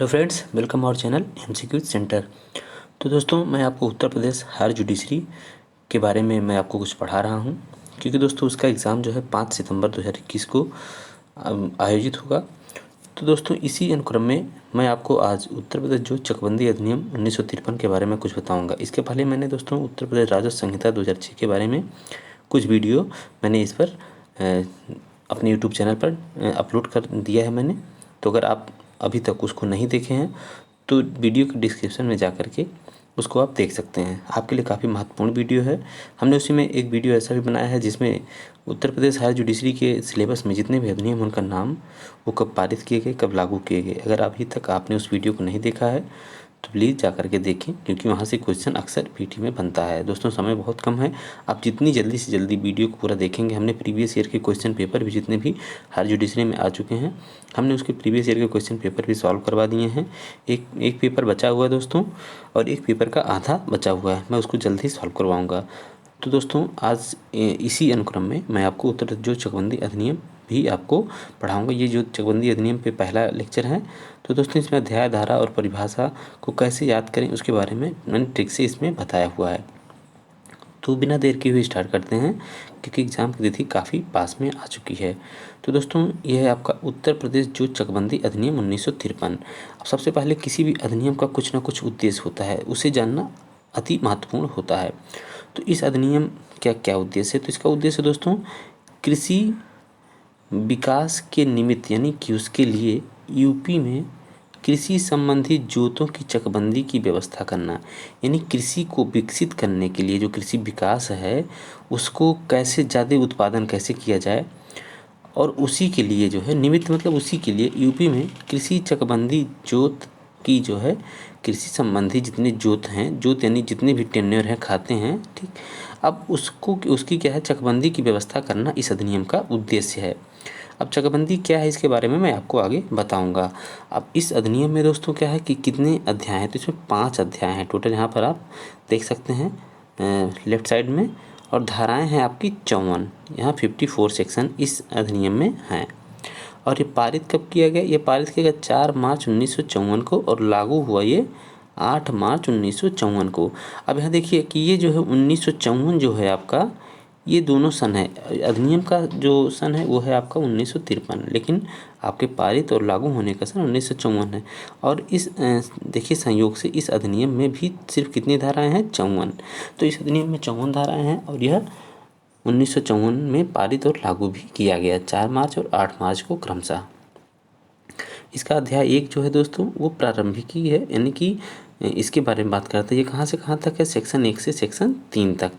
Hello friends, welcome our channel MCQ centre. तो दोस्तों, मैं आपको उत्तर प्रदेश हायर जुडिशरी के बारे में मैं आपको कुछ पढ़ा रहा हूं, क्योंकि दोस्तों उसका एग्ज़ाम जो है 5 सितंबर 2021 को आयोजित होगा। तो दोस्तों, इसी अनुक्रम में मैं आपको आज उत्तर प्रदेश जो चकबंदी अधिनियम 1953 के बारे में कुछ बताऊँगा। इसके पहले मैंने दोस्तों उत्तर प्रदेश राजस्व संहिता 2006 के बारे में कुछ वीडियो मैंने इस पर अपने यूट्यूब चैनल पर अपलोड कर दिया है मैंने। तो अगर आप अभी तक उसको नहीं देखे हैं तो वीडियो के डिस्क्रिप्शन में जा कर के उसको आप देख सकते हैं। आपके लिए काफ़ी महत्वपूर्ण वीडियो है। हमने उसी में एक वीडियो ऐसा भी बनाया है जिसमें उत्तर प्रदेश हायर जुडिशरी के सिलेबस में जितने भी अधिनियम उनका नाम, वो कब पारित किए गए, कब लागू किए गए। अगर अभी तक आपने उस वीडियो को नहीं देखा है तो प्लीज़ जा कर के देखें, क्योंकि वहाँ से क्वेश्चन अक्सर पीटी में बनता है। दोस्तों, समय बहुत कम है, आप जितनी जल्दी से जल्दी वीडियो को पूरा देखेंगे। हमने प्रीवियस ईयर के क्वेश्चन पेपर भी जितने भी हायर जुडिशरी में आ चुके हैं, हमने उसके प्रीवियस ईयर के क्वेश्चन पेपर भी सॉल्व करवा दिए हैं। एक पेपर बचा हुआ है दोस्तों, और एक पेपर का आधा बचा हुआ है, मैं उसको जल्द ही सॉल्व करवाऊँगा। तो दोस्तों, आज इसी अनुक्रम में मैं आपको उत्तर प्रदेश जो चकबंदी अधिनियम भी आपको पढ़ाऊँगा। ये जो चकबंदी अधिनियम पे पहला लेक्चर है। तो दोस्तों, इसमें अध्याय, धारा और परिभाषा को कैसे याद करें उसके बारे में मैंने ट्रिक से इसमें बताया हुआ है। तो बिना देर किए हुए स्टार्ट करते हैं, क्योंकि एग्ज़ाम की तिथि काफ़ी पास में आ चुकी है। तो दोस्तों, यह है आपका उत्तर प्रदेश जो चकबंदी अधिनियम 1953। अब सबसे पहले किसी भी अधिनियम का कुछ ना कुछ उद्देश्य होता है, उसे जानना अति महत्वपूर्ण होता है। तो इस अधिनियम का क्या उद्देश्य है? तो इसका उद्देश्य दोस्तों कृषि विकास के निमित्त, यानी कि उसके लिए यूपी में कृषि संबंधी जोतों की चकबंदी की व्यवस्था करना, यानी कृषि को विकसित करने के लिए जो कृषि विकास है उसको कैसे ज़्यादा उत्पादन कैसे किया जाए, और उसी के लिए जो है निमित्त मतलब उसी के लिए यूपी में कृषि चकबंदी जोत की जो है कृषि संबंधी जितने जोत हैं, जोत यानी जितने भी टेन्योर हैं, खाते हैं, ठीक। अब उसको उसकी क्या है, चकबंदी की व्यवस्था करना इस अधिनियम का उद्देश्य है। अब चकबंदी क्या है इसके बारे में मैं आपको आगे बताऊंगा। अब इस अधिनियम में दोस्तों क्या है कि कितने अध्याय हैं, तो इसमें 5 अध्याय हैं टोटल, यहाँ पर आप देख सकते हैं लेफ्ट साइड में। और धाराएं हैं आपकी 54, यहाँ 54 सेक्शन इस अधिनियम में हैं। और ये पारित कब किया गया? ये पारित किया गया 4 मार्च 1954 को, और लागू हुआ ये 8 मार्च 1954 को। अब यहाँ देखिए कि ये जो है 1954 जो है आपका, ये दोनों सन है। अधिनियम का जो सन है वो है आपका 1953, लेकिन आपके पारित और लागू होने का सन 1954 है। और इस देखिए संयोग से इस अधिनियम में भी सिर्फ कितनी धाराएं हैं? 54। तो इस अधिनियम में 54 धाराएं हैं, और यह 1954 में पारित और लागू भी किया गया 4 मार्च और 8 मार्च को क्रमशः। इसका अध्याय 1 जो है दोस्तों वो प्रारंभिकी है, यानी कि इसके बारे में बात करते हैं। ये कहाँ से कहाँ तक है? सेक्शन 1 से सेक्शन 3 तक।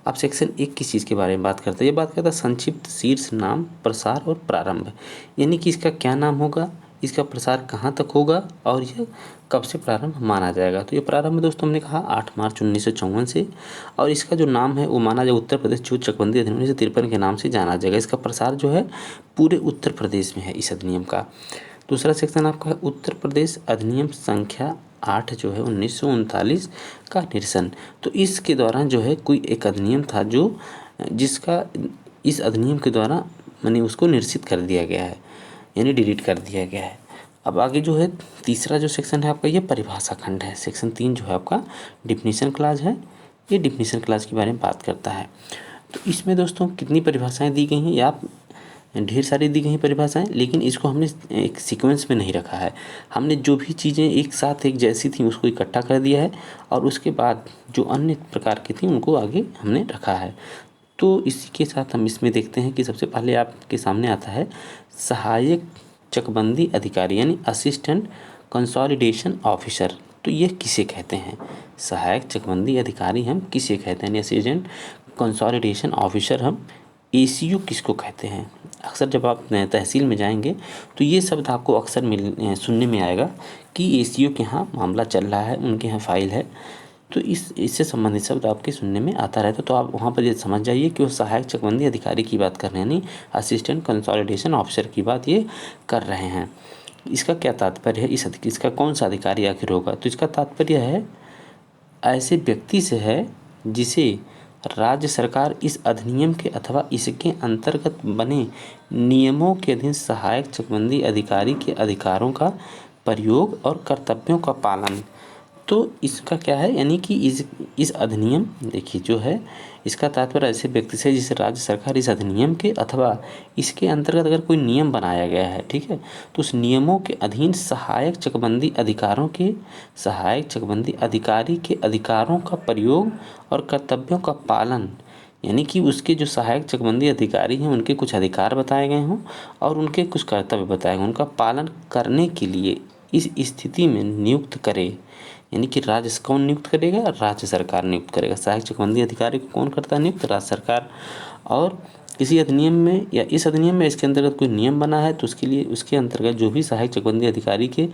अब सेक्शन 1 किस चीज़ के बारे में बात करते हैं? ये बात करता है संक्षिप्त, शीर्ष, नाम, प्रसार और प्रारंभ, यानी कि इसका क्या नाम होगा, इसका प्रसार कहाँ तक होगा, और यह कब से प्रारंभ माना जाएगा। तो ये प्रारंभ दोस्तों हमने कहा 8 मार्च 1954 से, और इसका जो नाम है वो माना जाए उत्तर प्रदेश जो चकबंदी अधिनियम 1953 के नाम से जाना जाएगा। इसका प्रसार जो है पूरे उत्तर प्रदेश में है इस अधिनियम का। दूसरा सेक्शन आपका है उत्तर प्रदेश अधिनियम संख्या 8 जो है 1939 का निरसन। तो इसके दौरान जो है कोई एक अधिनियम था जो जिसका इस अधिनियम के द्वारा माने उसको निरसित कर दिया गया है, यानी डिलीट कर दिया गया है। अब आगे जो है तीसरा जो सेक्शन है आपका, ये परिभाषा खंड है। सेक्शन 3 जो है आपका डिफिनीशन क्लाज है, ये डिफिनीशन क्लाज के बारे में बात करता है। तो इसमें दोस्तों कितनी परिभाषाएं दी गई हैं, या आप ढेर सारी दी गई परिभाषाएं, लेकिन इसको हमने एक सीक्वेंस में नहीं रखा है। हमने जो भी चीज़ें एक साथ एक जैसी थी उसको इकट्ठा कर दिया है, और उसके बाद जो अन्य प्रकार की थी उनको आगे हमने रखा है। तो इसी के साथ हम इसमें देखते हैं कि सबसे पहले आपके सामने आता है सहायक चकबंदी अधिकारी, यानी असिस्टेंट कंसोलिडेशन ऑफिसर। तो ये किसे कहते हैं? सहायक चकबंदी अधिकारी हम किसे कहते हैं, यानी असिस्टेंट कंसोलिडेशन ऑफिसर हम एसीयू किसको कहते हैं? अक्सर जब आप तहसील में जाएंगे तो ये शब्द आपको अक्सर सुनने में आएगा कि एसीयू के यहाँ मामला चल रहा है, उनके यहाँ फाइल है। तो इससे संबंधित शब्द आपके सुनने में आता रहता है। तो आप वहाँ पर ये समझ जाइए कि वो सहायक चकबंदी अधिकारी की बात कर रहे हैं, यानी असिस्टेंट कंसोलिडेशन ऑफिसर की बात ये कर रहे हैं। इसका क्या तात्पर्य है? इसका कौन सा अधिकारी आखिर होगा? तो इसका तात्पर्य है ऐसे व्यक्ति से है जिसे राज्य सरकार इस अधिनियम के अथवा इसके अंतर्गत बने नियमों के अधीन सहायक चकबंदी अधिकारी के अधिकारों का प्रयोग और कर्तव्यों का पालन। तो इसका क्या है, यानी कि इस अधिनियम, देखिए जो है इसका तात्पर्य ऐसे व्यक्ति से जिसे राज्य सरकार इस अधिनियम के अथवा इसके अंतर्गत अगर कोई नियम बनाया गया है, ठीक है, तो उस नियमों के अधीन सहायक चकबंदी अधिकारी के अधिकारों का प्रयोग और कर्तव्यों का पालन, यानी कि उसके जो सहायक चकबंदी अधिकारी हैं उनके कुछ अधिकार बताए गए हों और उनके कुछ कर्तव्य बताए गए, उनका पालन करने के लिए इस स्थिति में नियुक्त करे। यानी कि राज्य कौन नियुक्त करेगा, राज्य सरकार नियुक्त करेगा। सहायक चकबंदी अधिकारी को कौन करता है नियुक्त, राज्य सरकार। और किसी अधिनियम में या इस अधिनियम में इसके अंतर्गत कोई नियम बना है तो उसके लिए उसके अंतर्गत जो भी सहायक चकबंदी अधिकारी के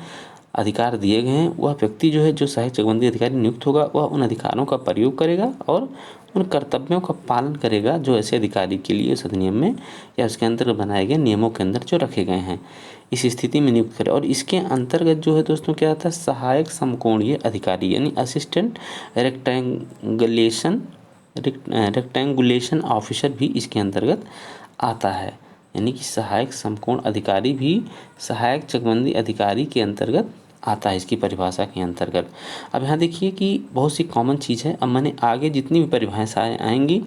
अधिकार दिए गए हैं, वह व्यक्ति जो है, जो सहायक चकबंदी अधिकारी नियुक्त होगा, वह उन अधिकारों का प्रयोग करेगा और उन कर्तव्यों का पालन करेगा जो ऐसे अधिकारी के लिए उस अधिनियम में या उसके अंतर्गत बनाए गए नियमों के अंदर जो रखे गए हैं, इस स्थिति में नियुक्त करे। और इसके अंतर्गत जो है दोस्तों क्या आता है, सहायक समकोणीय अधिकारी यानी असिस्टेंट रेक्टेंगुलेशन ऑफिसर भी इसके अंतर्गत आता है। यानी कि सहायक समकोण अधिकारी भी सहायक चकबंदी अधिकारी के अंतर्गत आता है, इसकी परिभाषा के अंतर्गत। अब यहाँ देखिए कि बहुत सी कॉमन चीज़ है। अब मैंने आगे जितनी भी परिभाषाएं आएंगी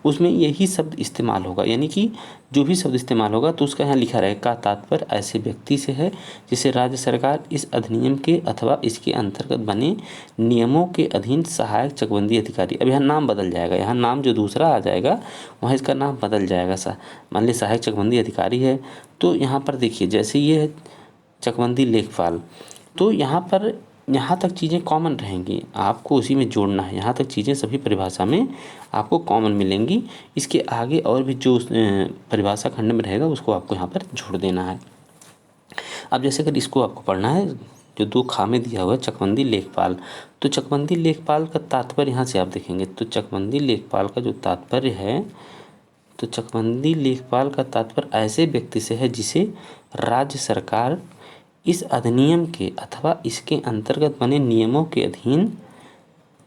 उसमें यही शब्द इस्तेमाल होगा, यानी कि जो भी शब्द इस्तेमाल होगा तो उसका यहाँ लिखा रहेगा का तात्पर्य ऐसे व्यक्ति से है जिसे राज्य सरकार इस अधिनियम के अथवा इसके अंतर्गत बने नियमों के अधीन सहायक चकबंदी अधिकारी। अब यहाँ नाम बदल जाएगा, यहाँ नाम जो दूसरा आ जाएगा वहाँ इसका नाम बदल जाएगा। मान लीजिए सहायक चकबंदी अधिकारी है तो यहाँ पर देखिए जैसे ये है चकबंदी लेखपाल, तो यहाँ तक चीज़ें कॉमन रहेंगी, आपको उसी में जोड़ना है। यहाँ तक चीज़ें सभी परिभाषा में आपको कॉमन मिलेंगी। इसके आगे और भी जो परिभाषा खंड में रहेगा उसको आपको यहाँ पर जोड़ देना है। अब जैसे अगर इसको आपको पढ़ना है, जो 2 खामे दिया हुआ है चकबंदी लेखपाल, तो चकबंदी लेखपाल का तात्पर्य यहाँ से आप देखेंगे तो चकबंदी लेखपाल का जो तात्पर्य है, तो चकबंदी लेखपाल का तात्पर्य ऐसे व्यक्ति से है जिसे राज्य सरकार इस अधिनियम के अथवा इसके अंतर्गत बने नियमों के अधीन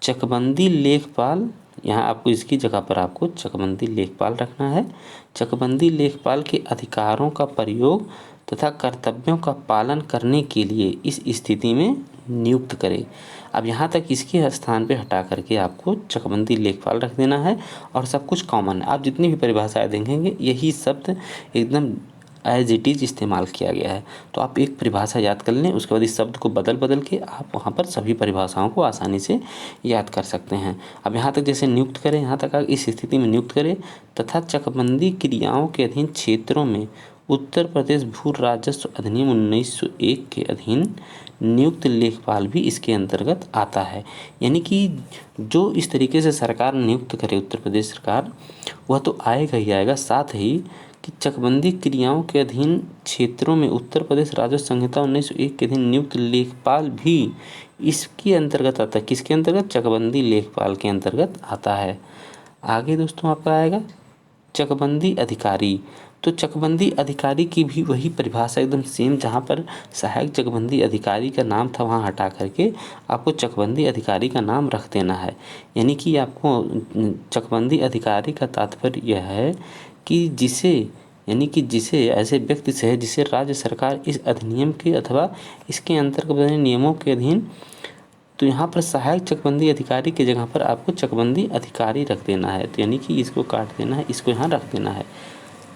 चकबंदी लेखपाल, यहाँ आपको इसकी जगह पर आपको चकबंदी लेखपाल रखना है, चकबंदी लेखपाल के अधिकारों का प्रयोग तथा कर्तव्यों का पालन करने के लिए इस स्थिति में नियुक्त करे। अब यहाँ तक इसके स्थान पे हटा करके आपको चकबंदी लेखपाल रख देना है और सब कुछ कॉमन है। आप जितनी भी परिभाषाएं देखेंगे यही शब्द एकदम एज इट इज़ इस्तेमाल किया गया है। तो आप एक परिभाषा याद कर लें, उसके बाद इस शब्द को बदल के आप वहाँ पर सभी परिभाषाओं को आसानी से याद कर सकते हैं। अब यहाँ तक जैसे नियुक्त करें, यहाँ तक इस स्थिति में नियुक्त करें तथा चकबंदी क्रियाओं के अधीन क्षेत्रों में उत्तर प्रदेश भू राजस्व अधिनियम 1901 के अधीन नियुक्त लेखपाल भी इसके अंतर्गत आता है। यानी कि जो इस तरीके से सरकार नियुक्त करे उत्तर प्रदेश सरकार, वह तो आएगा ही आएगा, साथ ही कि चकबंदी क्रियाओं के अधीन क्षेत्रों में उत्तर प्रदेश राजस्व संहिता 1901 के अधीन नियुक्त लेखपाल भी इसके अंतर्गत आता है। किसके अंतर्गत, चकबंदी लेखपाल के अंतर्गत आता है। आगे दोस्तों आपका आएगा चकबंदी अधिकारी। तो चकबंदी अधिकारी की भी वही परिभाषा एकदम सेम, जहाँ पर सहायक चकबंदी अधिकारी का नाम था वहाँ हटा करके आपको चकबंदी अधिकारी का नाम रख देना है। यानी कि आपको चकबंदी अधिकारी का तात्पर्य यह है कि जिसे ऐसे व्यक्ति से है जिसे राज्य सरकार इस अधिनियम के अथवा इसके अंतर्गत बने नियमों के अधीन, तो यहाँ पर सहायक चकबंदी अधिकारी की जगह पर आपको चकबंदी अधिकारी रख देना है। तो यानी कि इसको काट देना है, इसको यहाँ रख देना है।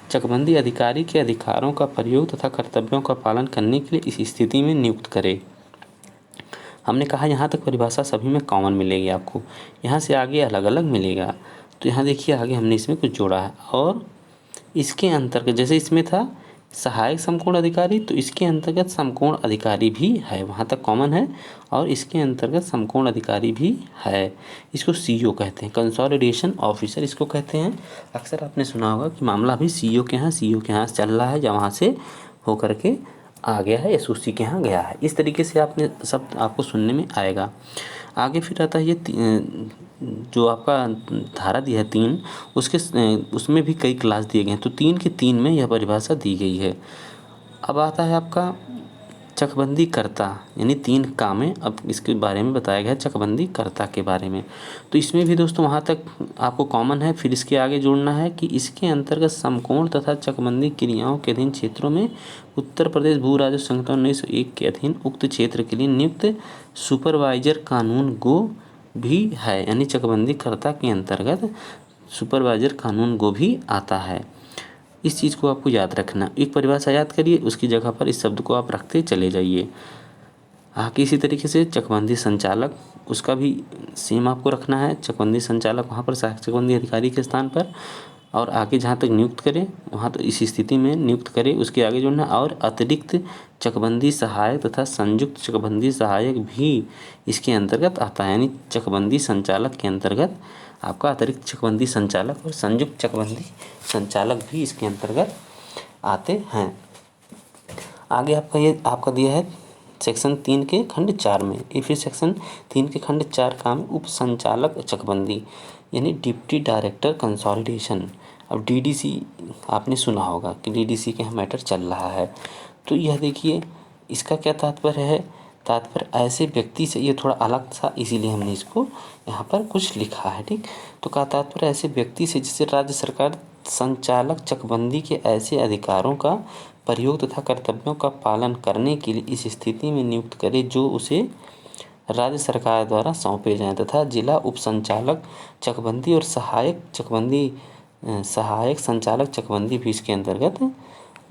चकबंदी अधिकारी के अधिकारों का प्रयोग तथा कर्तव्यों का पालन करने के लिए इस स्थिति में नियुक्त करे। हमने कहा यहाँ तक परिभाषा सभी में कॉमन मिलेगी आपको, यहाँ से आगे अलग अलग मिलेगा। तो यहाँ देखिए आगे हमने इसमें कुछ जोड़ा है और इसके अंतर्गत जैसे इसमें था सहायक समकोण अधिकारी, तो इसके अंतर्गत समकोण अधिकारी भी है, वहाँ तक कॉमन है। और इसके अंतर्गत समकोण अधिकारी भी है, इसको सीईओ कहते हैं, कंसोलिडेशन ऑफिसर इसको कहते हैं। अक्सर आपने सुना होगा कि मामला भी सीईओ के यहाँ चल रहा है या वहाँ से होकर के आ गया है, एसओसी के यहाँ गया है। इस तरीके से आपने सब आपको सुनने में आएगा। आगे फिर आता है ये जो आपका धारा दिया है 3, उसमें भी कई क्लास दिए गए हैं, तो 3 के 3 में यह परिभाषा दी गई है। अब आता है आपका चकबंदी कर्ता यानी 3 कामें अब इसके बारे में बताया गया है चकबंदी कर्ता के बारे में। तो इसमें भी दोस्तों वहाँ तक आपको कॉमन है। फिर इसके आगे जोड़ना है कि इसके अंतर्गत समकोण तथा चकबंदी क्रियाओं के अधीन क्षेत्रों में उत्तर प्रदेश भू राजस्व संहिता 1901 के अधीन उक्त क्षेत्र के लिए नियुक्त सुपरवाइजर कानून गो भी है, यानी चकबंदी कर्ता के अंतर्गत सुपरवाइजर कानून गो भी आता है। इस चीज़ को आपको याद रखना। एक परिभाषा याद करिए, उसकी जगह पर इस शब्द को आप रखते चले जाइए। आगे इसी तरीके से चकबंदी संचालक, उसका भी सेम आपको रखना है। चकबंदी संचालक वहाँ पर सहायक चकबंदी अधिकारी के स्थान पर, और आगे जहाँ तक नियुक्त करें वहाँ तो इस स्थिति में नियुक्त करें, उसके आगे जोड़ना। और अतिरिक्त चकबंदी सहायक तथा संयुक्त चकबंदी सहायक भी इसके अंतर्गत आता है, यानी चकबंदी संचालक के अंतर्गत आपका अतिरिक्त चकबंदी संचालक और संयुक्त चकबंदी संचालक भी इसके अंतर्गत आते हैं। आगे आपका दिया है सेक्शन 3 के खंड 4 में। ये फिर सेक्शन 3 के खंड 4 का में उप संचालक चकबंदी यानी डिप्टी डायरेक्टर कंसोलिडेशन। अब डीडीसी आपने सुना होगा कि डीडीसी के यहाँ मैटर चल रहा है। तो यह देखिए इसका क्या तात्पर्य है। तात्पर्य ऐसे व्यक्ति से, ये थोड़ा अलग था इसीलिए हमने इसको यहाँ पर कुछ लिखा है, ठीक। तो का तात्पर्य ऐसे व्यक्ति से जिसे राज्य सरकार संचालक चकबंदी के ऐसे अधिकारों का प्रयोग तथा कर्तव्यों का पालन करने के लिए इस स्थिति में नियुक्त करे जो उसे राज्य सरकार द्वारा सौंपे जाएं, तथा जिला उप संचालक चकबंदी और सहायक संचालक चकबंदी भी इसके अंतर्गत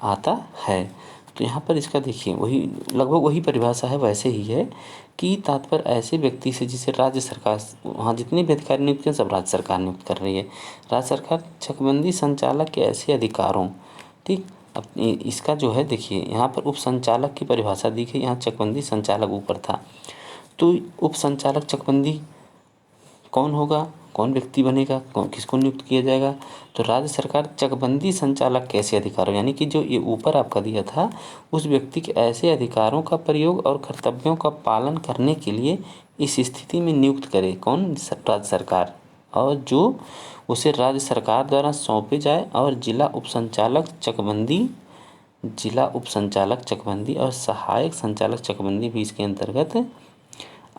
आता है। तो यहाँ पर इसका देखिए वही लगभग वही परिभाषा है, वैसे ही है कि तात्पर्य ऐसे व्यक्ति से जिसे राज्य सरकार, वहाँ जितने भी अधिकारी नियुक्त हैं सब राज्य सरकार नियुक्त कर रही है। राज्य सरकार चकबंदी संचालक के ऐसे अधिकारों, ठीक। अब इसका जो है देखिए यहाँ पर उप संचालक की परिभाषा दी गई, यहाँ चकबंदी संचालक ऊपर था। तो उप संचालक चकबंदी कौन होगा, कौन व्यक्ति बनेगा, किसको नियुक्त किया जाएगा। तो राज्य सरकार चकबंदी संचालक के ऐसे अधिकारों, यानी कि जो ये ऊपर आपका दिया था उस व्यक्ति के ऐसे अधिकारों का प्रयोग और कर्तव्यों का पालन करने के लिए इस स्थिति में नियुक्त करे। कौन, राज्य सरकार, और जो उसे राज्य सरकार द्वारा सौंपे जाए। और जिला उप संचालक चकबंदी और सहायक संचालक चकबंदी भी इसके अंतर्गत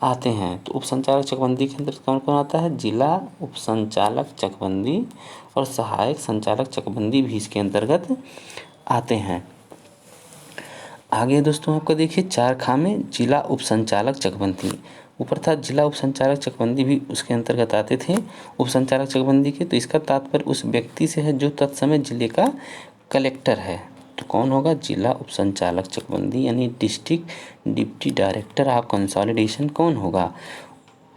आते हैं। तो उप संचालक चकबंदी के अंतर्गत कौन कौन आता है, जिला उप संचालक चकबंदी और सहायक संचालक चकबंदी भी इसके अंतर्गत आते हैं। आगे दोस्तों आपका देखिए 4 खा में जिला उप संचालक चकबंदी ऊपर था, जिला उप संचालक चकबंदी भी उसके अंतर्गत आते थे उप संचालक चकबंदी के। तो इसका तात्पर्य उस व्यक्ति से है जो तत्समय जिले का कलेक्टर है। तो कौन होगा, जिला उप संचालक चकबंदी यानी district deputy director of consolidation कौन होगा,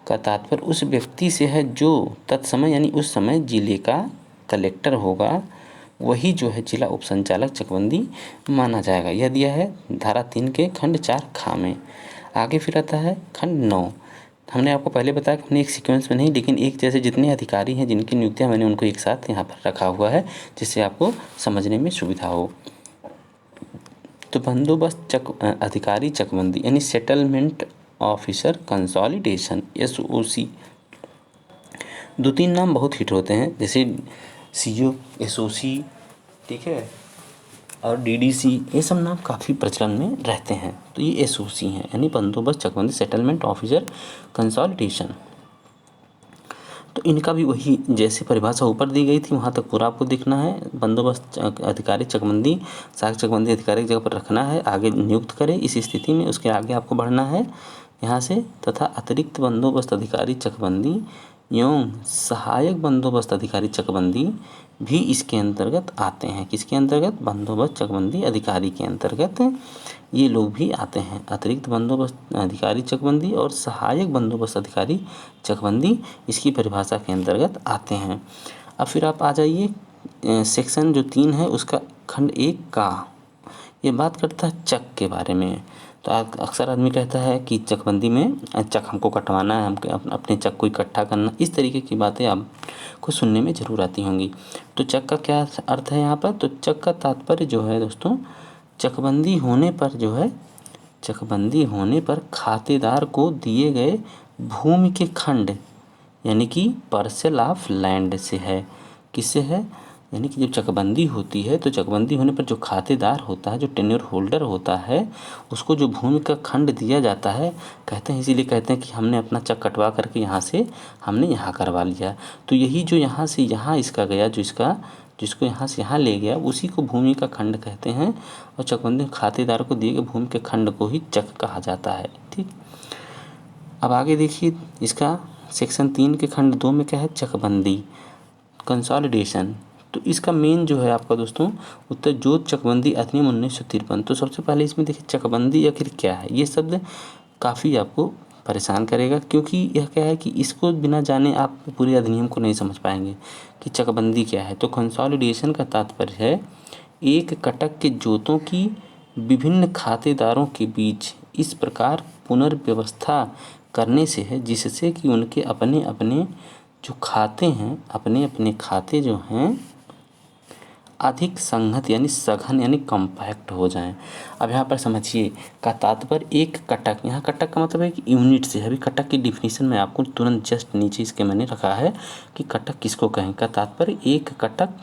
का तात्पर्य उस व्यक्ति से है जो तत्समय यानी उस समय जिले का कलेक्टर होगा, वही जो है जिला उप संचालक चकबंदी माना जाएगा। यह दिया है धारा 3 के खंड 4 खा में। आगे फिर आता है खंड 9। हमने आपको पहले बताया कि हमने एक सीक्वेंस में नहीं, लेकिन एक जैसे जितने अधिकारी हैं जिनकी नियुक्तियां मैंने उनको एक साथ यहाँ पर रखा हुआ है जिससे आपको समझने में सुविधा हो। तो बंदोबस्त अधिकारी चकबंदी यानी सेटलमेंट ऑफिसर कंसोलिडेशन SOC। 2-3 नाम बहुत हिट होते हैं जैसे CO, SOC, ठीक है, और DDC, ये सब नाम काफ़ी प्रचलन में रहते हैं। तो ये SOC हैं यानी बंदोबस्त चकबंदी सेटलमेंट ऑफिसर कंसोलिडेशन। तो इनका भी वही जैसे परिभाषा ऊपर दी गई थी वहाँ तक पूरा आपको देखना है। बंदोबस्त अधिकारी चकबंदी सहायक चकबंदी अधिकारी की जगह पर रखना है, आगे नियुक्त करें इस स्थिति में, उसके आगे आपको बढ़ना है यहाँ से। तथा अतिरिक्त बंदोबस्त अधिकारी चकबंदी एवं सहायक बंदोबस्त अधिकारी चकबंदी भी इसके अंतर्गत आते हैं। किसके अंतर्गत, बंदोबस्त चकबंदी अधिकारी के अंतर्गत ये लोग भी आते हैं। अतिरिक्त बंदोबस्त अधिकारी चकबंदी और सहायक बंदोबस्त अधिकारी चकबंदी इसकी परिभाषा के अंतर्गत आते हैं। अब फिर आप आ जाइए सेक्शन जो 3 है उसका खंड 1 का, ये बात करता है चक के बारे में। तो अक्सर आदमी कहता है कि चकबंदी में चक हमको कटवाना है, हम अपने चक को इकट्ठा करना, इस तरीके की बातें आपको सुनने में ज़रूर आती होंगी। तो चक का क्या अर्थ है यहाँ पर, तो चक का तात्पर्य जो है दोस्तों चकबंदी होने पर खातेदार को दिए गए भूमि के खंड यानी कि पार्सल ऑफ लैंड से है। किससे है, यानी कि जब चकबंदी होती है तो चकबंदी होने पर जो खातेदार होता है, जो टेन्योर होल्डर होता है, उसको जो भूमि का खंड दिया जाता है, कहते हैं इसीलिए कहते हैं कि हमने अपना चक कटवा करके यहाँ से हमने यहाँ करवा लिया। तो यही जो यहाँ से यहाँ इसका गया, जिसको यहाँ से यहाँ ले गया, उसी को भूमि का खंड कहते हैं। और चकबंदी खातेदार को दिए गए भूमि के खंड को ही चक कहा जाता है। ठीक, अब आगे देखिए इसका सेक्शन 3 के खंड 2 में क्या है, चकबंदी कंसोलिडेशन। तो इसका मेन जो है आपका दोस्तों उत्तर जोत चकबंदी अधिनियम 1953। तो सबसे पहले इसमें देखिए चकबंदी आखिर क्या है, ये शब्द काफ़ी आपको परेशान करेगा, क्योंकि यह क्या है कि इसको बिना जाने आप पूरे अधिनियम को नहीं समझ पाएंगे कि चकबंदी क्या है। तो कंसोलिडेशन का तात्पर्य है एक कटक के जोतों की विभिन्न खातेदारों के बीच इस प्रकार पुनर्व्यवस्था करने से है जिससे कि उनके अपने अपने जो खाते हैं, अपने अपने खाते जो हैं अधिक संहत यानी सघन यानी कम्पैक्ट हो जाएं। अब यहाँ पर समझिए का तात्पर्य एक कटक, यहाँ कटक का मतलब है कि यूनिट से। अभी कटक की डिफिनीशन में आपको तुरंत जस्ट नीचे इसके मैंने रखा है कि कटक किसको कहें। का तात्पर्य एक कटक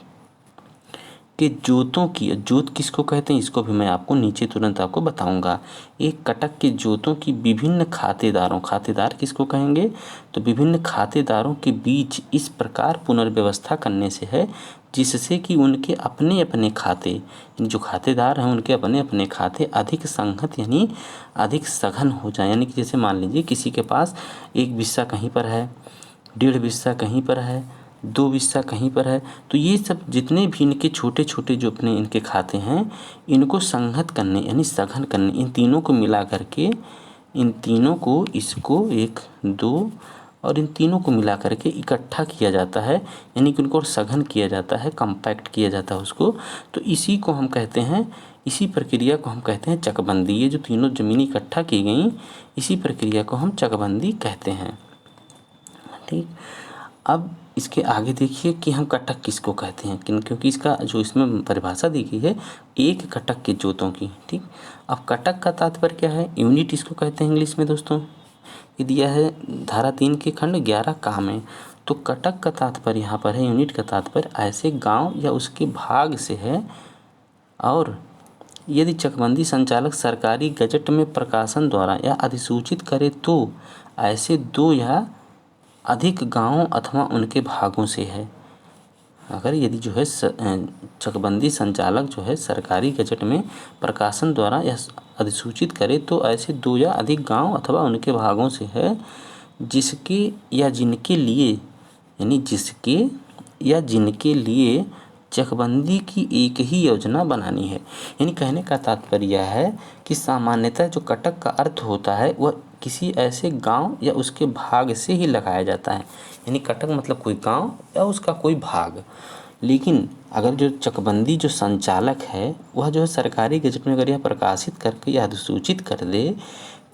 के जोतों की, जोत किसको कहते हैं इसको भी मैं आपको नीचे तुरंत आपको बताऊंगा। एक कटक के जोतों की विभिन्न खातेदारों, खातेदार किसको कहेंगे, तो विभिन्न खातेदारों के बीच इस प्रकार पुनर्व्यवस्था करने से है जिससे कि उनके अपने अपने खाते, जो खातेदार हैं उनके अपने अपने खाते अधिक संहत यानी अधिक सघन हो जाए। यानी कि जैसे मान लीजिए किसी के पास एक बिस्सा कहीं पर है, 1.5 बिस्सा कहीं पर है, 2 बिस्सा कहीं पर है, तो ये सब जितने भी इनके छोटे छोटे जो अपने इनके खाते हैं, इनको संहत करने यानी सघन करने, इन तीनों को मिला करके, इन तीनों को, इसको 1 2 और इन तीनों को मिला करके इकट्ठा किया जाता है, यानी कि उनको सघन किया जाता है, कम्पैक्ट किया जाता है उसको। तो इसी को हम कहते हैं, इसी प्रक्रिया को हम कहते हैं चकबंदी। ये जो तीनों ज़मीनें इकट्ठा की गई, इसी प्रक्रिया को हम चकबंदी कहते हैं। ठीक, अब इसके आगे देखिए कि हम कटक किसको कहते हैं, क्योंकि इसका जो इसमें परिभाषा दी गई है एक कटक के जोतों की। ठीक, अब कटक का तात्पर्य क्या है, यूनिट इसको कहते हैं इंग्लिश में दोस्तों। ये दिया है धारा 3 के खंड 11 का में। तो कटक का तात्पर्य यहाँ पर है, यूनिट का तात्पर्य ऐसे गांव या उसके भाग से है। और यदि चकबंदी संचालक सरकारी गजट में प्रकाशन द्वारा या अधिसूचित करे तो ऐसे 2 या अधिक गांवों अथवा उनके भागों से है। अगर यदि जो है चकबंदी संचालक जो है सरकारी गजट में प्रकाशन द्वारा या अधिसूचित करे तो ऐसे 2 या अधिक गांव अथवा उनके भागों से है जिसके या जिनके लिए, यानी जिसके या जिनके लिए चकबंदी की एक ही योजना बनानी है। यानी कहने का तात्पर्य यह है कि सामान्यतः जो कटक का अर्थ होता है वह किसी ऐसे गांव या उसके भाग से ही लगाया जाता है। यानी कटक मतलब कोई गांव या उसका कोई भाग। लेकिन अगर जो चकबंदी जो संचालक है वह जो है सरकारी गजट में अगर यह प्रकाशित करके या अधिसूचित कर दे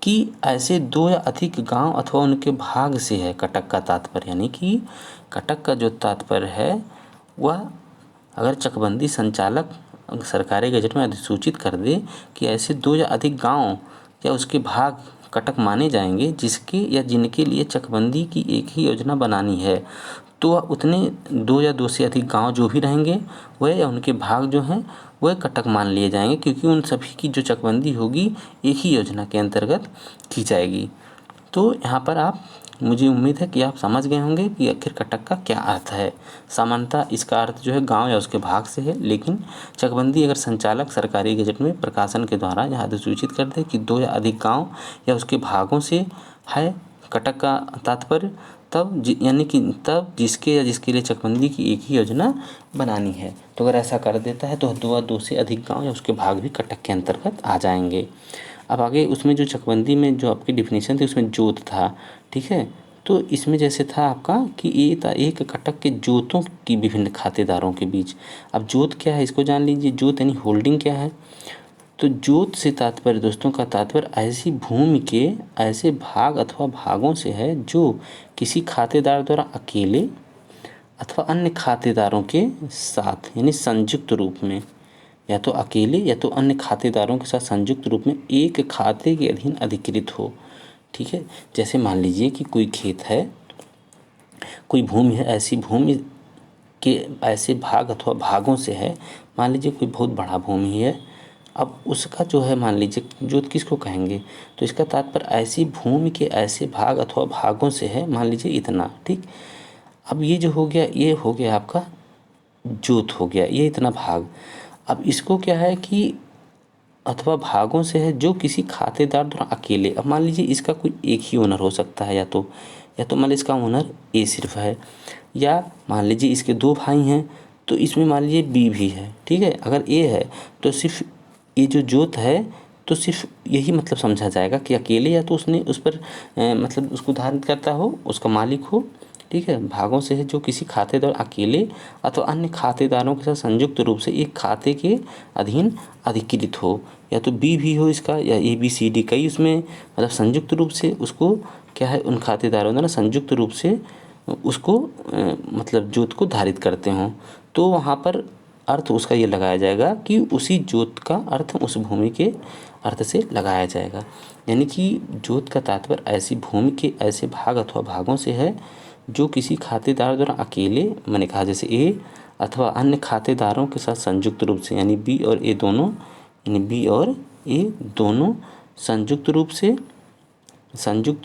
कि ऐसे 2 या अधिक गांव अथवा उनके भाग से है कटक का तात्पर्य, यानी कि कटक का जो तात्पर्य है वह अगर चकबंदी संचालक सरकारी गजट में अधिसूचित कर दे कि ऐसे 2 या अधिक गांव या उसके भाग कटक माने जाएंगे जिसके या जिनके लिए चकबंदी की एक ही योजना बनानी है, तो उतने 2 या 2 से अधिक गांव जो भी रहेंगे वह या उनके भाग जो हैं वह कटक मान लिए जाएंगे, क्योंकि उन सभी की जो चकबंदी होगी एक ही योजना के अंतर्गत की जाएगी। तो यहाँ पर आप, मुझे उम्मीद है कि आप समझ गए होंगे कि आखिर कटक का क्या अर्थ है। सामान्यतः इसका अर्थ जो है गांव या उसके भाग से है, लेकिन चकबंदी अगर संचालक सरकारी गजट में प्रकाशन के द्वारा यह अधिसूचित कर दे कि 2 या अधिक गांव या उसके भागों से है कटक का तात्पर्य, तब यानी कि तब जिसके या जिसके लिए चकबंदी की एक ही योजना बनानी है। तो अगर ऐसा कर देता है तो 2 या 2 से अधिक गाँव या उसके भाग भी कटक के अंतर्गत आ जाएंगे। अब आगे उसमें जो चकबंदी में जो आपकी डिफिनीशन थी उसमें जोत था, ठीक है। तो इसमें जैसे था आपका कि एक कटक के जोतों की विभिन्न खातेदारों के बीच। अब जोत क्या है इसको जान लीजिए। जोत यानी होल्डिंग क्या है, तो जोत से तात्पर्य दोस्तों का तात्पर्य ऐसी भूमि के ऐसे भाग अथवा भागों से है जो किसी खातेदार द्वारा अकेले अथवा अन्य खातेदारों के साथ यानी संयुक्त रूप में, या तो अकेले या तो अन्य खातेदारों के साथ संयुक्त रूप में एक खाते के अधीन अधिकृत हो। ठीक है, जैसे मान लीजिए कि कोई खेत है, कोई भूमि है, ऐसी भूमि के ऐसे भाग अथवा भागों से है। मान लीजिए कोई बहुत बड़ा भूमि है, अब उसका जो है मान लीजिए जोत किसको कहेंगे, तो इसका तात्पर्य ऐसी भूमि के ऐसे भाग अथवा भागों से है, मान लीजिए इतना, ठीक। अब ये जो हो गया, ये हो गया आपका जोत हो गया, ये इतना भाग। अब इसको क्या है कि अथवा भागों से है जो किसी खातेदार द्वारा अकेले, अब मान लीजिए इसका कोई एक ही ओनर हो सकता है, या तो मान लीजिए इसका ओनर ए सिर्फ है, या मान लीजिए इसके दो भाई हैं तो इसमें मान लीजिए बी भी है, ठीक है। अगर ए है तो सिर्फ ये जो जोत है तो सिर्फ यही मतलब समझा जाएगा कि अकेले या तो उसने उस पर मतलब उसको धारण करता हो, उसका मालिक हो, ठीक है। भागों से है जो किसी खातेदार अकेले अथवा अन्य खातेदारों के साथ संयुक्त रूप से एक खाते के अधीन अधिकृत हो, या तो बी भी हो इसका, या ए बी सी डी कई उसमें मतलब संयुक्त रूप से उसको क्या है, उन खातेदारों द्वारा संयुक्त रूप से उसको मतलब जोत को धारित करते हों, तो वहाँ पर अर्थ उसका ये लगाया जाएगा कि उसी जोत का अर्थ उस भूमि के अर्थ से लगाया जाएगा। यानी कि जोत का तात्पर्य ऐसी भूमि के ऐसे भाग अथवा भागों से है जो किसी खातेदार द्वारा अकेले, मैंने कहा जैसे ए, अथवा अन्य खातेदारों के साथ संयुक्त रूप से, यानी बी और ए दोनों, यानी बी और ए दोनों संयुक्त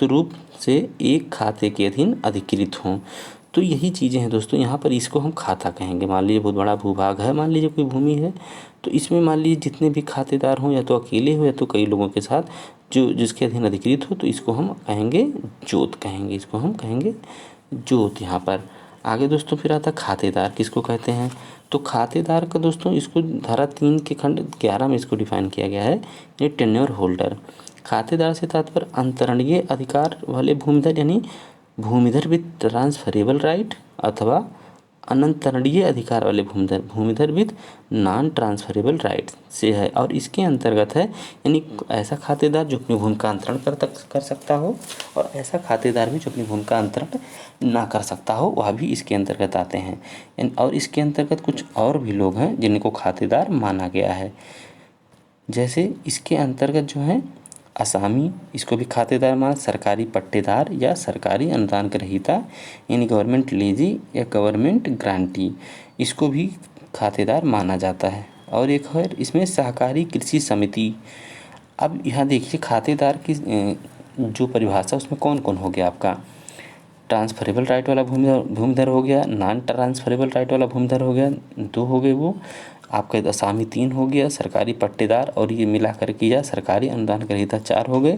रूप से एक खाते के अधीन अधिकृत हों। तो यही चीज़ें हैं दोस्तों, यहाँ पर इसको हम खाता कहेंगे। मान लीजिए बहुत बड़ा भूभाग है, मान लीजिए कोई भूमि है, तो इसमें मान लीजिए जितने भी खातेदार हों, या तो अकेले हो या तो कई लोगों के साथ, जो जिसके अधीन अधिकृत हो, तो इसको हम कहेंगे जोत कहेंगे, इसको हम कहेंगे जोत। यहाँ पर आगे दोस्तों फिर आता खातेदार, किसको कहते हैं, तो खातेदार का दोस्तों इसको धारा 3 के खंड 11 में इसको डिफाइन किया गया है, ये टेन्योर होल्डर। खातेदार से तात्पर्य अंतरणीय अधिकार वाले भूमिधर, यानी भूमिधर विद ट्रांसफरेबल राइट, अथवा अनंतरणीय अधिकार वाले भूमिधर विद नॉन ट्रांसफरेबल राइट से है। और इसके अंतर्गत है, यानी ऐसा खातेदार जो अपनी भूमि का अंतरण कर सकता हो, और ऐसा खातेदार भी जो अपनी भूमि का अंतरण ना कर सकता हो, वह भी इसके अंतर्गत आते हैं। और इसके अंतर्गत कुछ और भी लोग हैं जिनको खातेदार माना गया है। जैसे इसके अंतर्गत जो है असामी, इसको भी खातेदार माना, सरकारी पट्टेदार या सरकारी अनुदान ग्रहीता, यानी गवर्नमेंट लेजी या गवर्नमेंट ग्रांटी, इसको भी खातेदार माना जाता है। और एक है इसमें सहकारी कृषि समिति। अब यहाँ देखिए खातेदार की जो परिभाषा, उसमें कौन कौन हो गया आपका, ट्रांसफरेबल राइट वाला भूमिधर हो गया, नॉन ट्रांसफरेबल राइट वाला भूमिधर हो गया, 2 हो गए वो आपका, असामी 3 हो गया, सरकारी पट्टेदार और ये मिला कर के या सरकारी अनुदान ग्रहीता 4 हो गए,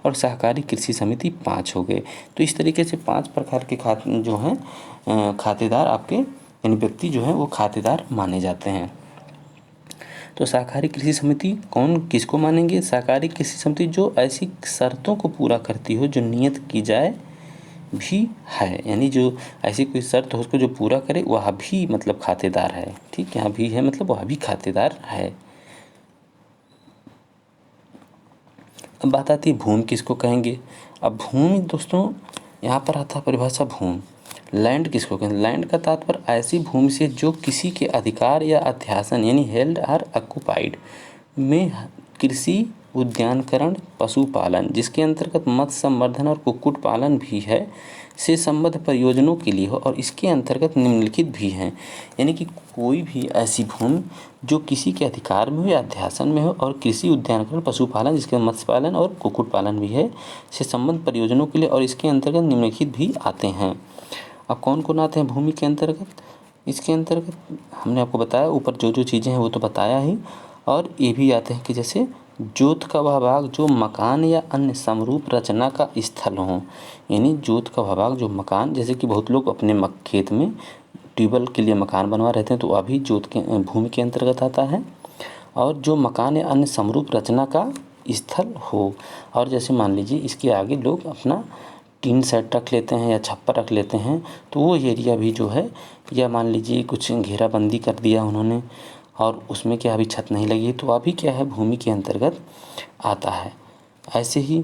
और सहकारी कृषि समिति 5 हो गए। तो इस तरीके से 5 प्रकार के जो हैं खातेदार आपके, यानी व्यक्ति जो है वो खातेदार माने जाते हैं। तो सहकारी कृषि समिति कौन किसको मानेंगे, सहकारी कृषि समिति जो ऐसी शर्तों को पूरा करती हो जो नियत की जाए भी है, यानी जो ऐसी कोई शर्त हो उसको जो पूरा करे वह भी मतलब खातेदार है, ठीक, यहाँ भी है मतलब वह भी खातेदार है। अब बात आती है भूमि किसको कहेंगे। अब भूमि दोस्तों यहाँ पर आता है परिभाषा भूमि। लैंड किसको कहेंगे, लैंड का तात्पर्य ऐसी भूमि से जो किसी के अधिकार या अध्यासन, यानी हेल्ड आर ऑक्युपाइड में कृषि, उद्यानकरण, पशुपालन, जिसके अंतर्गत मत्स्य संवर्धन और कुक्कुट पालन भी है, से संबद्ध परियोजनों के लिए हो, और इसके अंतर्गत निम्नलिखित भी हैं। यानी कि कोई भी ऐसी भूमि जो किसी के अधिकार में हो या अध्यासन में हो, और कृषि, उद्यानकरण, पशुपालन, जिसके मत्स्य पालन और कुक्कुट पालन भी है, से संबद्ध परियोजनों के लिए, और इसके अंतर्गत निम्नलिखित भी आते हैं। अब कौन कौन आते हैं भूमि के अंतर्गत, इसके अंतर्गत हमने आपको बताया, ऊपर जो जो चीज़ें हैं वो तो बताया ही, और ये भी आते हैं कि जैसे जोत का वह भाग जो मकान या अन्य समरूप रचना का स्थल हो, यानी जोत का वह भाग जो मकान, जैसे कि बहुत लोग अपने खेत में ट्यूबवेल के लिए मकान बनवा रहते हैं, तो वह भी जोत के भूमि के अंतर्गत आता है। और जो मकान या अन्य समरूप रचना का स्थल हो, और जैसे मान लीजिए इसके आगे लोग अपना टीन सेट रख लेते हैं या छप्पर रख लेते हैं, तो वो एरिया भी जो है, या मान लीजिए कुछ घेराबंदी कर दिया उन्होंने और उसमें क्या अभी छत नहीं लगी, तो वह भी क्या है भूमि के अंतर्गत आता है। ऐसे ही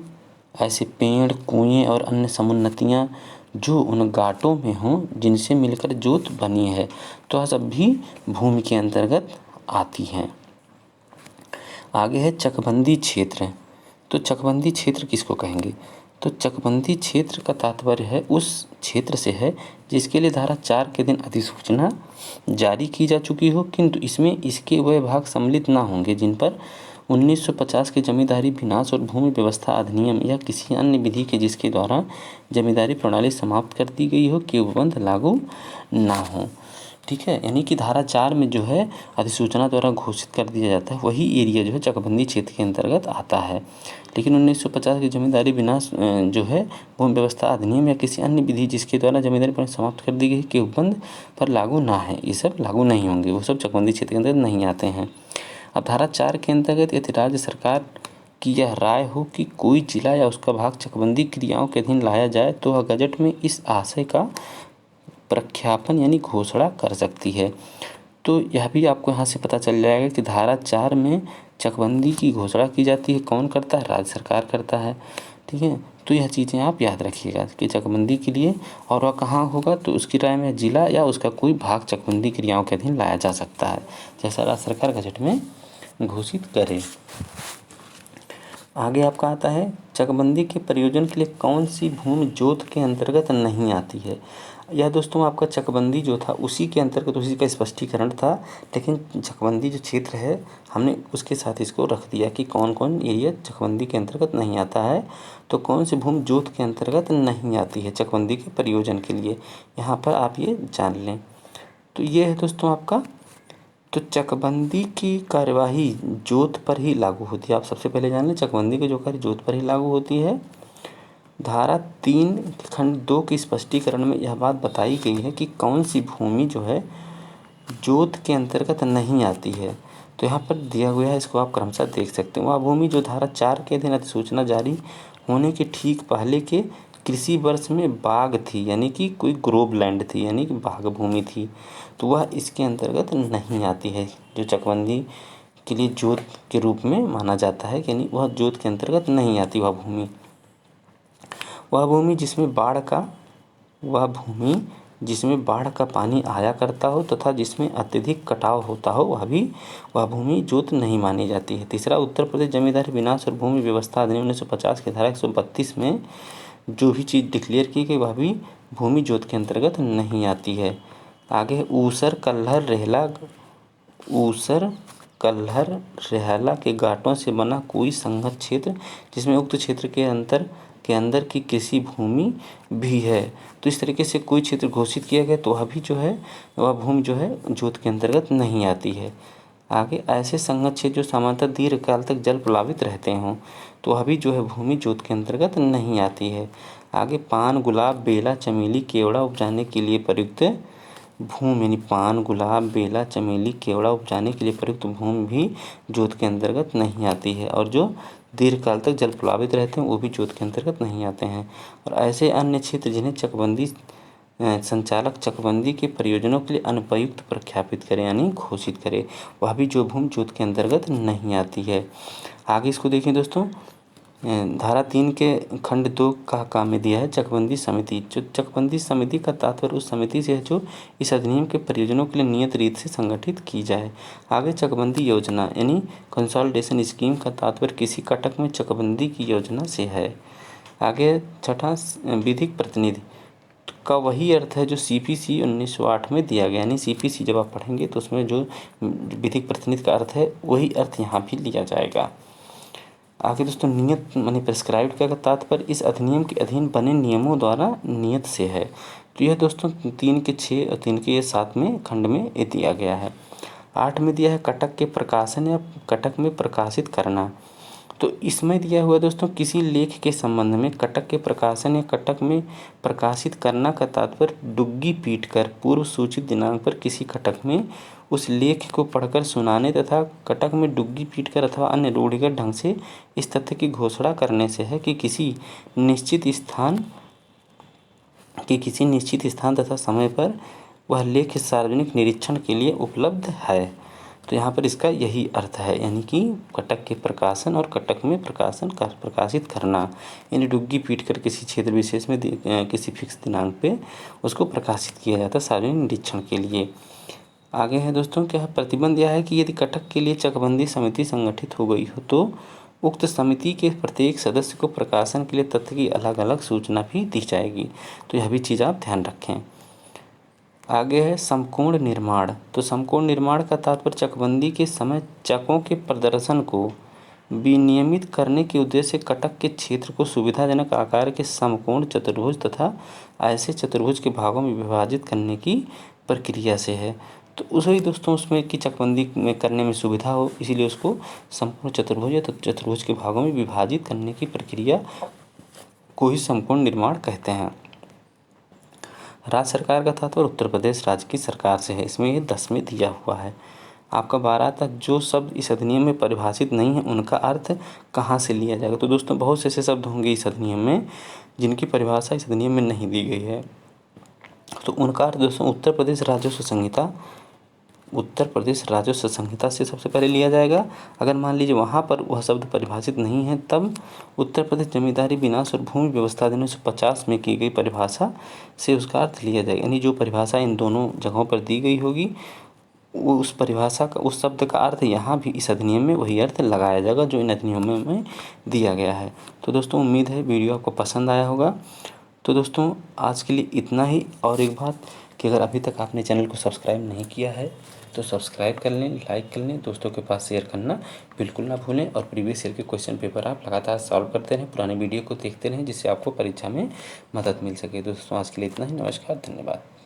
ऐसे पेड़, कुएं और अन्य समुन्नतियाँ जो उन घाटों में हों जिनसे मिलकर जोत बनी है, तो वह सब भी भूमि के अंतर्गत आती हैं। आगे है चकबंदी क्षेत्र। तो चकबंदी क्षेत्र किसको कहेंगे? तो चकबंदी क्षेत्र का तात्पर्य है उस क्षेत्र से है जिसके लिए धारा 4 के दिन अधिसूचना जारी की जा चुकी हो, किंतु इसमें इसके वह भाग सम्मिलित ना होंगे जिन पर 1950 के जमींदारी विनाश और भूमि व्यवस्था अधिनियम या किसी अन्य विधि के जिसके द्वारा जमींदारी प्रणाली समाप्त कर दी गई हो के उपबंध लागू ना हो। ठीक है, यानी कि धारा 4 में जो है अधिसूचना द्वारा घोषित कर दिया जाता है वही एरिया जो है चकबंदी क्षेत्र के अंतर्गत आता है। लेकिन 1950 की जमींदारी विनाश जो है भूमि व्यवस्था अधिनियम या किसी अन्य विधि जिसके द्वारा जमींदारी प्रणाली समाप्त कर दी गई के उपबंध पर लागू ना है, ये सब लागू नहीं होंगे, वो सब चकबंदी क्षेत्र के अंतर्गत नहीं आते हैं। अब धारा 4 के अंतर्गत यदि राज्य सरकार की यह राय हो कि कोई जिला या उसका भाग चकबंदी क्रियाओं के अधीन लाया जाए तो वह गजट में इस आशय का प्रख्यापन यानी घोषणा कर सकती है। तो यह भी आपको यहाँ से पता चल जाएगा कि धारा 4 में चकबंदी की घोषणा की जाती है, कौन करता है? राज्य सरकार करता है। ठीक है, तो यह चीज़ें आप याद रखिएगा कि चकबंदी के लिए और वह कहाँ होगा, तो उसकी राय में जिला या उसका कोई भाग चकबंदी क्रियाओं के अधीन लाया जा सकता है, जैसा राज्य सरकार गजट में घोषित करे। आगे आपका आता है चकबंदी के प्रयोजन के लिए कौन सी भूमि जोत के अंतर्गत नहीं आती है। यह दोस्तों आपका चकबंदी जो था उसी के अंतर्गत उसी का स्पष्टीकरण था, लेकिन चकबंदी जो क्षेत्र है हमने उसके साथ इसको रख दिया कि कौन कौन एरिया चकबंदी के अंतर्गत नहीं आता है। तो कौन सी भूमि जोत के अंतर्गत नहीं आती है चकबंदी के प्रयोजन के लिए, यहाँ पर आप ये जान लें। तो ये है दोस्तों आपका, तो चकबंदी की कार्यवाही जोत पर ही लागू होती है। आप सबसे पहले जान लें चकबंदी की जो कार्य जोत पर ही लागू होती है। धारा 3 खंड 2 के स्पष्टीकरण में यह बात बताई गई है कि कौन सी भूमि जो है जोत के अंतर्गत नहीं आती है। तो यहाँ पर दिया हुआ है, इसको आप क्रमशः देख सकते हैं। वह भूमि जो धारा 4 के अधीन अधिसूचना जारी होने के ठीक पहले के कृषि वर्ष में बाग थी, यानी कि कोई ग्रोव लैंड थी, यानी कि बाग भूमि थी, तो वह इसके अंतर्गत नहीं आती है, जो चकबंदी के लिए जोत के रूप में माना जाता है, यानी वह जोत के अंतर्गत नहीं आती। वह भूमि जिसमें बाढ़ का पानी आया करता हो तथा जिसमें अत्यधिक कटाव होता हो वह भूमि जोत नहीं मानी जाती है। तीसरा, उत्तर प्रदेश जमींदारी विनाश और भूमि व्यवस्था अधिनियम 1950 की धारा 132 में जो भी चीज़ डिक्लेयर की गई वह भी भूमि जोत के अंतर्गत नहीं आती है। आगे ऊसर कल्हर रेहला के घाटों से बना कोई संगत क्षेत्र जिसमें उक्त क्षेत्र के अंदर की कृषि भूमि भी है। तो इस तरीके से कोई क्षेत्र घोषित किया गया तो वह भी जो है वह भूमि जो है जोत के अंतर्गत नहीं आती है। आगे ऐसे संगत क्षेत्र जो सामान्यतः दीर्घकाल तक जल प्लावित रहते हों तो वह भी जो है भूमि जोत के अंतर्गत नहीं आती है। आगे पान, गुलाब, बेला, चमेली, केवड़ा उपजाने के लिए प्रयुक्त भूमि, यानी पान, गुलाब, बेला, चमेली, केवड़ा उपजाने के लिए प्रयुक्त भूमि भी जोत के अंतर्गत नहीं आती है। और जो दीर्घकाल तक जल प्लावित रहते हैं वो भी जोत के अंतर्गत नहीं आते हैं। और ऐसे अन्य क्षेत्र जिन्हें चकबंदी संचालक चकबंदी के प्रयोजनों के लिए अनुपयुक्त प्रख्यापित करे यानी घोषित करे, वह भी जो भूमि जोत के अंतर्गत नहीं आती है। आगे इसको देखिए दोस्तों, धारा 3 के खंड 2 का काम में दिया है चकबंदी समिति। जो चकबंदी समिति का तात्पर्य उस समिति से है जो इस अधिनियम के प्रयोजनों के लिए नियत रीत से संगठित की जाए। आगे चकबंदी योजना यानी कंसोलिडेशन स्कीम का तात्पर्य किसी कटक में चकबंदी की योजना से है। आगे छठा, विधिक प्रतिनिधि का वही अर्थ है जो CPC 1908 में दिया गया, यानी CPC जब आप पढ़ेंगे तो उसमें जो विधिक प्रतिनिधि का अर्थ है वही अर्थ यहाँ भी लिया जाएगा। आगे दोस्तों, नियत माने प्रिस्क्राइब्ड का तात्पर्य इस अधिनियम के अधीन बने नियमों द्वारा नियत से है। तो यह दोस्तों 3 के 6 और 3 के 7 में खंड में ये दिया गया है। 8 में दिया है कटक के प्रकाशन या कटक में प्रकाशित करना। तो इसमें दिया हुआ दोस्तों किसी लेख के संबंध में कटक के प्रकाशन या कटक में प्रकाशित करना का तात्पर्य डुग्गी पीट कर पूर्व सूचित दिनांक पर किसी कटक में उस लेख को पढ़कर सुनाने तथा कटक में डुग्गी पीटकर अथवा अन्य रूढ़िगत ढंग से इस तथ्य की घोषणा करने से है कि किसी निश्चित स्थान तथा समय पर वह लेख सार्वजनिक निरीक्षण के लिए उपलब्ध है। तो यहाँ पर इसका यही अर्थ है, यानी कि कटक के प्रकाशन और कटक में प्रकाशित करना, यानी डुग्गी पीटकर किसी क्षेत्र विशेष में किसी फिक्स दिनांक पे उसको प्रकाशित किया जाता है सार्वजनिक निरीक्षण के लिए। आगे है दोस्तों, क्या प्रतिबंध यह है कि यदि कटक के लिए चकबंदी समिति संगठित हो गई हो तो उक्त समिति के प्रत्येक सदस्य को प्रकाशन के लिए तथ्य की अलग अलग सूचना भी दी जाएगी। तो यह भी चीज़ आप ध्यान रखें। आगे है समकोण निर्माण। तो समकोण निर्माण का तात्पर्य चकबंदी के समय चकों के प्रदर्शन को विनियमित करने के उद्देश्य से कटक के क्षेत्र को सुविधाजनक आकार के समकोण चतुर्भुज तथा ऐसे चतुर्भुज के भागों में विभाजित करने की प्रक्रिया से है। तो उसे दोस्तों उसमें की चकबंदी में करने में सुविधा हो, इसीलिए उसको समकोण चतुर्भुज या चतुर्भुज के भागों में विभाजित करने की प्रक्रिया को ही समकोण निर्माण कहते हैं। राज्य सरकार का था तो उत्तर प्रदेश राज्य की सरकार से है, इसमें ये 10 में दिया हुआ है। आपका 12 तक जो शब्द इस अधिनियम में परिभाषित नहीं है उनका अर्थ कहाँ से लिया जाएगा। तो दोस्तों बहुत से ऐसे शब्द होंगे इस अधिनियम में जिनकी परिभाषा इस अधिनियम में नहीं दी गई है। तो उनका अर्थ दोस्तों उत्तर प्रदेश राजस्व संहिता से सबसे पहले लिया जाएगा। अगर मान लीजिए वहाँ पर वह शब्द परिभाषित नहीं है तब उत्तर प्रदेश जमींदारी विनाश और भूमि व्यवस्था अधिनियम 1950 में की गई परिभाषा से उसका अर्थ लिया जाएगा। यानी जो परिभाषा इन दोनों जगहों पर दी गई होगी वो उस परिभाषा का उस शब्द का अर्थ यहाँ भी इस अधिनियम में वही अर्थ लगाया जाएगा जो इन अधिनियमों में दिया गया है। तो दोस्तों उम्मीद है वीडियो आपको पसंद आया होगा। तो दोस्तों आज के लिए इतना ही। और एक बात कि अगर अभी तक आपने चैनल को सब्सक्राइब नहीं किया है तो सब्सक्राइब कर लें, लाइक कर लें, दोस्तों के पास शेयर करना बिल्कुल ना भूलें। और प्रीवियस ईयर के क्वेश्चन पेपर आप लगातार सॉल्व करते रहें, पुराने वीडियो को देखते रहें जिससे आपको परीक्षा में मदद मिल सके। दोस्तों आज के लिए इतना ही। नमस्कार, धन्यवाद।